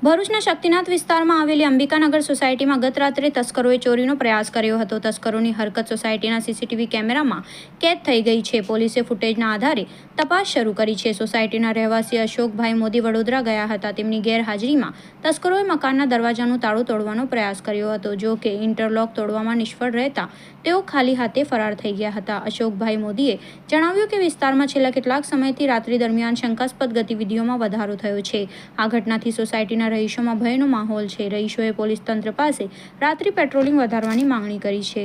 ભરૂચના શક્તિનાથ વિસ્તારમાં આવેલી અંબિકાનગર સોસાયટીમાં ગત રાત્રે તસ્કરોએ ચોરીનો પ્રયાસ કર્યો હતો. તસ્કરોની હરકત સોસાયટીના સીસીટીવી કેમેરામાં કેદ થઈ ગઈ છે. પોલીસે ફૂટેજના આધારે તપાસ શરૂ કરી છે. સોસાયટીના રહેવાસી અશોકભાઈ મોદી વડોદરા ગયા હતા. તેમની ગેરહાજરીમાં તસ્કરોએ મકાનના દરવાજાનું તાળું તોડવાનો પ્રયાસ કર્યો હતો. જો કે ઇન્ટરલોક તોડવામાં નિષ્ફળ રહેતા તેઓ ખાલી હાથે ફરાર થઈ ગયા હતા. અશોકભાઈ મોદીએ જણાવ્યું કે વિસ્તારમાં છેલ્લા કેટલાક સમયથી રાત્રિ દરમિયાન શંકાસ્પદ ગતિવિધિઓમાં વધારો થયો છે. આ ઘટનાથી સોસાયટીના રહીશોમાં ભયનો માહોલ છે. રહીશોએ પોલીસ તંત્ર પાસે રાત્રિ પેટ્રોલિંગ વધારવાની માંગણી કરી છે.